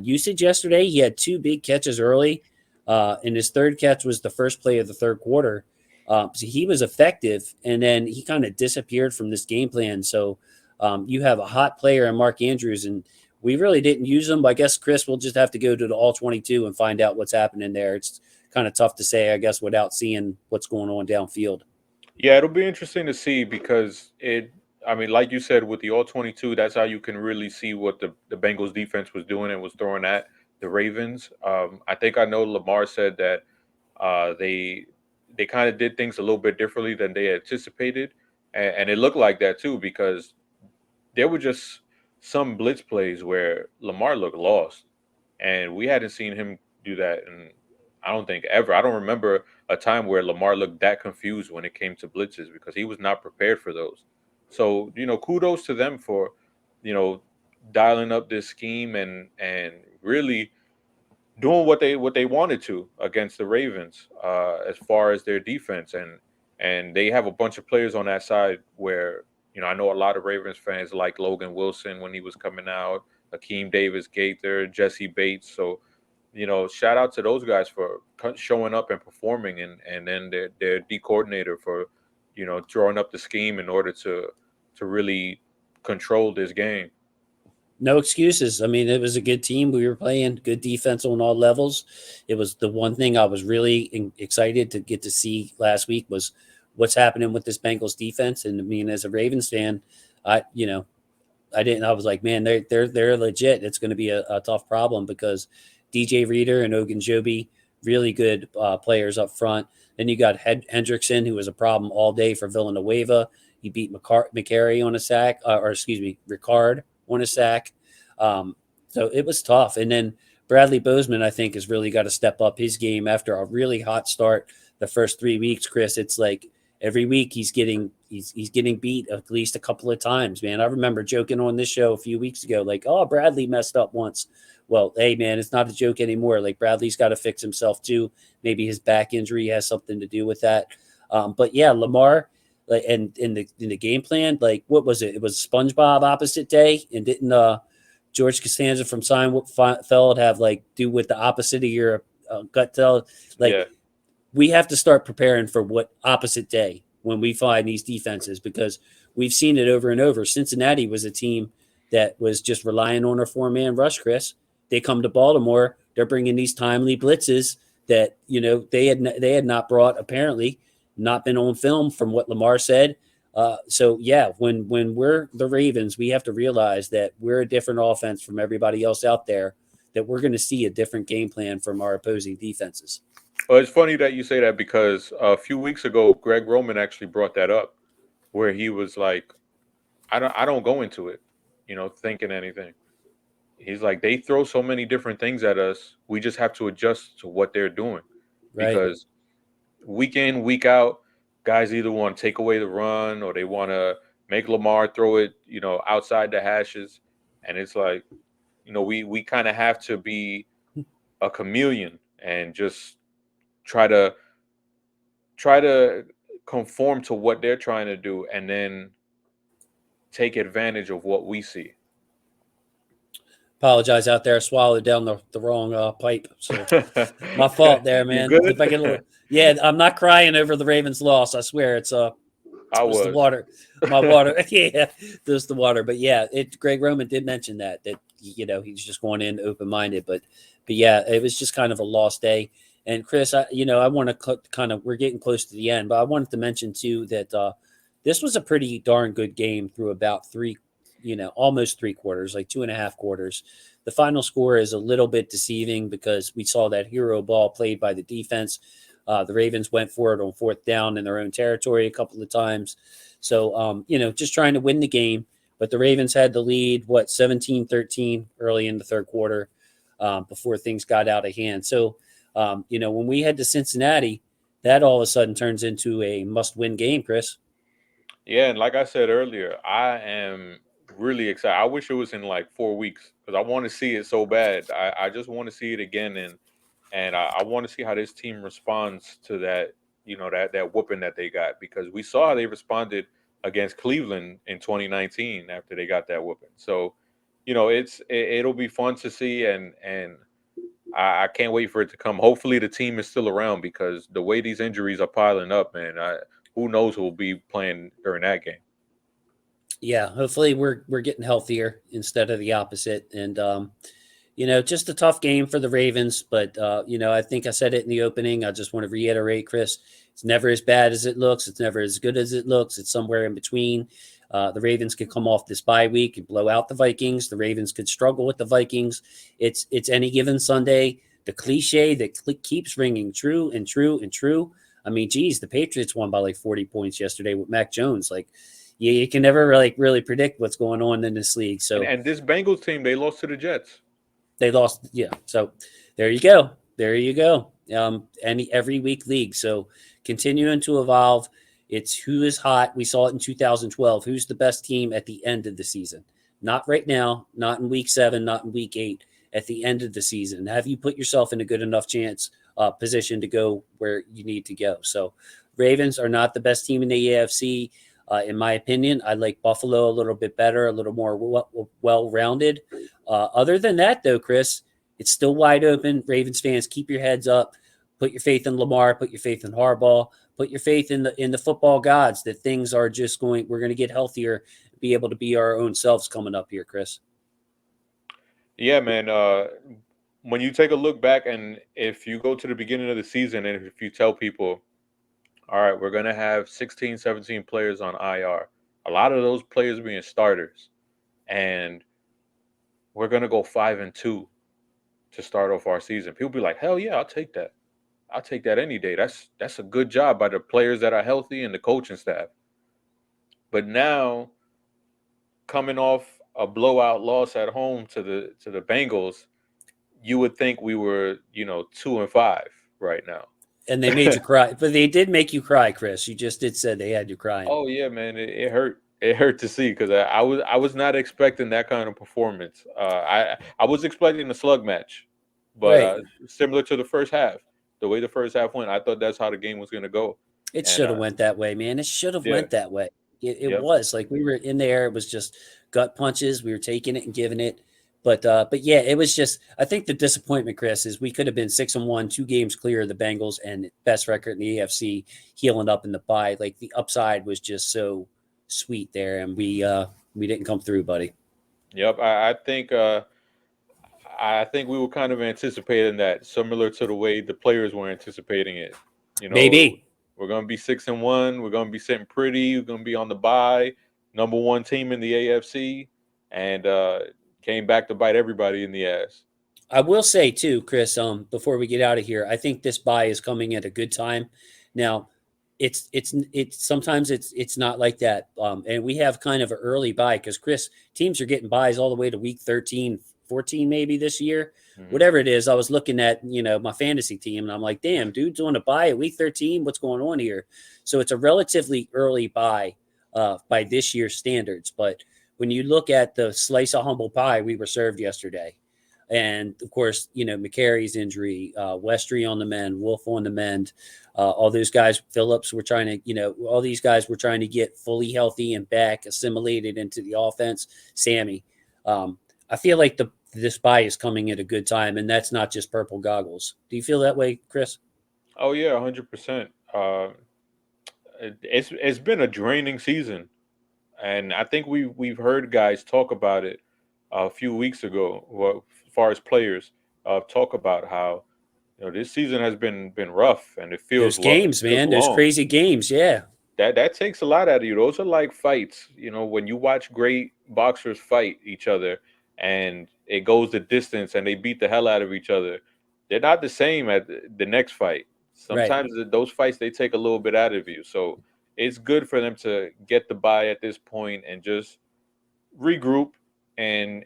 Speaker 2: usage yesterday. He had 2 big catches early, and his third catch was the first play of the third quarter. So he was effective, and then he kind of disappeared from this game plan. So you have a hot player in Mark Andrews, and we really didn't use him. I guess, Chris, we'll just have to go to the all 22 and find out what's happening there. It's kind of tough to say, I guess, without seeing what's going on downfield.
Speaker 3: Yeah, it'll be interesting to see because I mean, like you said, with the all 22, that's how you can really see what the Bengals defense was doing and was throwing at the Ravens. I know Lamar said that they kind of did things a little bit differently than they anticipated. And it looked like that too, because there were just some blitz plays where Lamar looked lost, and we hadn't seen him do that. And I don't think ever. I don't remember a time where Lamar looked that confused when it came to blitzes because he was not prepared for those. So, kudos to them for, you know, dialing up this scheme and really doing what they wanted to against the Ravens as far as their defense, and they have a bunch of players on that side where I know a lot of Ravens fans like Logan Wilson when he was coming out, Akeem Davis Gaither, Jesse Bates. So shout out to those guys for showing up and performing, and then their D coordinator for drawing up the scheme in order to really control this game.
Speaker 2: No excuses. I mean, it was a good team. We were playing good defense on all levels. It was the one thing I was really excited to get to see last week was what's happening with this Bengals defense. And I mean, as a Ravens fan, I was like, man, they're legit. It's going to be a tough problem because DJ Reader and Ogunjobi, really good players up front. Then you got Hendrickson, who was a problem all day for Villanueva. He beat Mccrary on a sack, Ricard on a sack. So it was tough. And then Bradley Bozeman, I think, has really got to step up his game after a really hot start the first 3 weeks, Chris. It's like every week he's getting beat at least a couple of times, man. I remember joking on this show a few weeks ago, like, oh, Bradley messed up once. Well, hey, man, it's not a joke anymore. Like, Bradley's got to fix himself too. Maybe his back injury has something to do with that. But yeah, Lamar, like, and in the game plan, like, what was it? It was SpongeBob opposite day, and didn't George Costanza from Seinfeld have like do with the opposite of your gut tell? Like,
Speaker 3: Yeah.
Speaker 2: we have to start preparing for what opposite day when we find these defenses, because we've seen it over and over. Cincinnati was a team that was just relying on a 4-man rush, Chris. They come to Baltimore, they're bringing these timely blitzes that they had not brought, apparently not been on film from what Lamar said. So yeah, when we're the Ravens, we have to realize that we're a different offense from everybody else out there, that we're going to see a different game plan from our opposing defenses.
Speaker 3: Well, it's funny that you say that because a few weeks ago, Greg Roman actually brought that up, where he was like, "I don't go into it, thinking anything." He's like, "They throw so many different things at us. We just have to adjust to what they're doing,
Speaker 2: Right.
Speaker 3: because week in, week out, guys either want to take away the run or they want to make Lamar throw it, outside the hashes, and it's like, we kind of have to be a chameleon and just try to conform to what they're trying to do and then take advantage of what we see.
Speaker 2: Apologize out there. I swallowed down the wrong pipe. So my fault there,
Speaker 3: You
Speaker 2: man.
Speaker 3: good?
Speaker 2: If I get a little, yeah, I'm not crying over the Ravens' loss. I swear it's
Speaker 3: I
Speaker 2: was the
Speaker 3: was.
Speaker 2: water. My water. Yeah, there's the water. But yeah, Greg Roman did mention that he's just going in open minded. But yeah, it was just kind of a lost day. And Chris, I want to kind of, we're getting close to the end, but I wanted to mention too that this was a pretty darn good game through about almost 3 quarters, like 2.5 quarters. The final score is a little bit deceiving because we saw that hero ball played by the defense. The Ravens went for it on 4th down in their own territory a couple of times. So, just trying to win the game. But the Ravens had the lead, 17-13 early in the 3rd quarter before things got out of hand. So, when we head to Cincinnati, that all of a sudden turns into a must-win game, Chris.
Speaker 3: Yeah, and like I said earlier, I am really excited. I wish it was in like 4 weeks because I want to see it so bad. I just want to see it again, and I want to see how this team responds to that, that whooping that they got, because we saw how they responded against Cleveland in 2019 after they got that whooping. So, it'll be fun to see, and I can't wait for it to come. Hopefully the team is still around, because the way these injuries are piling up, man, who knows who will be playing during that game.
Speaker 2: Yeah, hopefully we're getting healthier instead of the opposite. And just a tough game for the Ravens, but I think I said it in the opening. I just want to reiterate, Chris, it's never as bad as it looks. It's never as good as it looks. It's somewhere in between. The Ravens could come off this bye week and blow out the Vikings. The Ravens could struggle with the Vikings. It's any given Sunday. The cliche that keeps ringing true and true and true. I mean, geez, the Patriots won by like 40 points yesterday with Mac Jones. Like, you can never really predict what's going on in this league. So,
Speaker 3: and this Bengals team, they lost to the Jets.
Speaker 2: They lost, yeah. So there you go. There you go. Every week league. So continuing to evolve. It's who is hot. We saw it in 2012. Who's the best team at the end of the season? Not right now. Not in week 7. Not in week 8. At the end of the season, have you put yourself in a good enough position to go where you need to go? So Ravens are not the best team in the AFC. In my opinion, I like Buffalo a little bit better, a little more well-rounded. Other than that, though, Chris, it's still wide open. Ravens fans, keep your heads up. Put your faith in Lamar. Put your faith in Harbaugh. Put your faith in the football gods that things are just going. We're going to get healthier, be able to be our own selves coming up here, Chris.
Speaker 3: Yeah, man. When you take a look back, and if you go to the beginning of the season, and if you tell people, all right, we're going to have 16, 17 players on IR, a lot of those players being starters, and we're going to go 5-2 to start off our season. People be like, hell yeah, I'll take that. I'll take that any day. That's a good job by the players that are healthy and the coaching staff. But now, coming off a blowout loss at home to the Bengals, you would think we were, 2-5 right now.
Speaker 2: And they made you cry, but they did make you cry, Chris. You just did say they had you crying.
Speaker 3: Oh yeah, man, it hurt. It hurt to see, because I was not expecting that kind of performance. I was expecting a slug match, but
Speaker 2: Right.
Speaker 3: Similar to the first half, the way the first half went, I thought that's how the game was going to go.
Speaker 2: It should have went that way, man. It should have went that way. It was like we were in there. It was just gut punches. We were taking it and giving it. But yeah, it was just, I think the disappointment, Chris, is we could have been 6-1, 2 games clear of the Bengals and best record in the AFC, healing up in the bye. Like the upside was just so sweet there, and we didn't come through, buddy.
Speaker 3: Yep, I think we were kind of anticipating that, similar to the way the players were anticipating it.
Speaker 2: Maybe
Speaker 3: we're going to be 6-1. We're going to be sitting pretty. We're going to be on the bye, number 1 team in the AFC, and came back to bite everybody in the ass.
Speaker 2: I will say too, Chris, before we get out of here, I think this bye is coming at a good time. Now, it's sometimes it's not like that. And we have kind of an early bye because, Chris, teams are getting byes all the way to week 13, 14 maybe this year. Mm-hmm. Whatever it is, I was looking at, my fantasy team, and I'm like, damn, dude's on a bye at week 13. What's going on here? So it's a relatively early bye by this year's standards. But when you look at the slice of humble pie we were served yesterday, And of course, Mccrary's injury, Westry on the mend, Wolf on the mend, all those guys, Phillips, were trying to, all these guys were trying to get fully healthy and back, assimilated into the offense. Sammy, I feel like this bye is coming at a good time, and that's not just purple goggles. Do you feel that way, Chris?
Speaker 3: Oh yeah, 100%. It's been a draining season, and I think we've heard guys talk about it a few weeks ago. Well, as far as players, talk about how this season has been rough, and it
Speaker 2: Those
Speaker 3: feels
Speaker 2: games, man, those
Speaker 3: long.
Speaker 2: crazy games. Yeah.
Speaker 3: That takes a lot out of you. Those are like fights. When you watch great boxers fight each other and it goes the distance and they beat the hell out of each other, they're not the same at the next fight.
Speaker 2: Right.
Speaker 3: Sometimes those fights, they take a little bit out of you. So it's good for them to get the bye at this point and just regroup and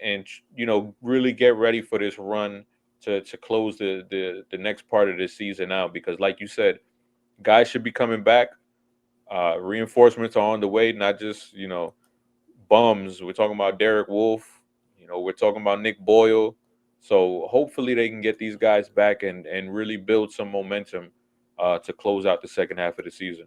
Speaker 3: really get ready for this run to close the next part of the season out, because like you said, guys should be coming back. Reinforcements are on the way, not just bums. We're talking about Derek Wolf. We're talking about Nick Boyle. So hopefully they can get these guys back and really build some momentum to close out the second half of the season.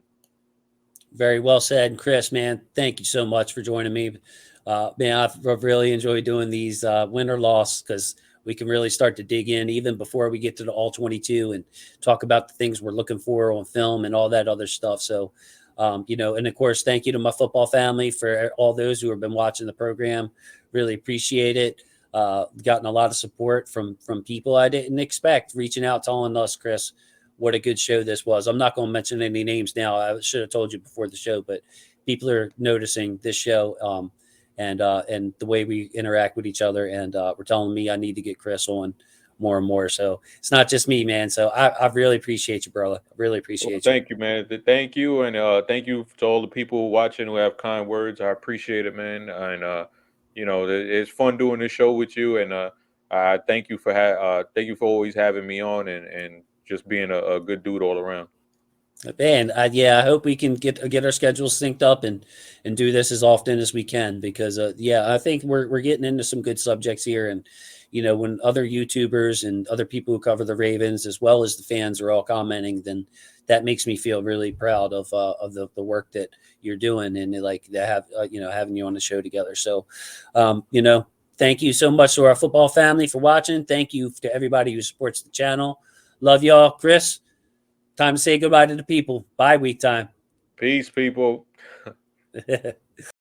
Speaker 2: Very well said, Chris. Man, thank you so much for joining me. Man, I've really enjoyed doing these win or loss, because we can really start to dig in even before we get to the all 22 and talk about the things we're looking for on film and all that other stuff. So, and of course, thank you to my football family for all those who have been watching the program. Really appreciate it. Gotten a lot of support from people I didn't expect reaching out, telling us, Chris, what a good show this was. I'm not going to mention any names now. I should have told you before the show, but people are noticing this show and the way we interact with each other. And we're telling me I need to get Chris on more and more. So it's not just me, man. So I really appreciate you, brother. I really appreciate you.
Speaker 3: Thank you, man. Thank you. And thank you to all the people watching who have kind words. I appreciate it, man. And, it's fun doing this show with you. And I thank you for always having me on and just being a good dude all around.
Speaker 2: Man, I hope we can get our schedules synced up and do this as often as we can, because I think we're getting into some good subjects here. And when other YouTubers and other people who cover the Ravens as well as the fans are all commenting, then that makes me feel really proud of the work that you're doing, and like to have having you on the show together. So thank you so much to our football family for watching. Thank you to everybody who supports the channel. Love y'all. Chris, time to say goodbye to the people. Bye week time.
Speaker 3: Peace, people.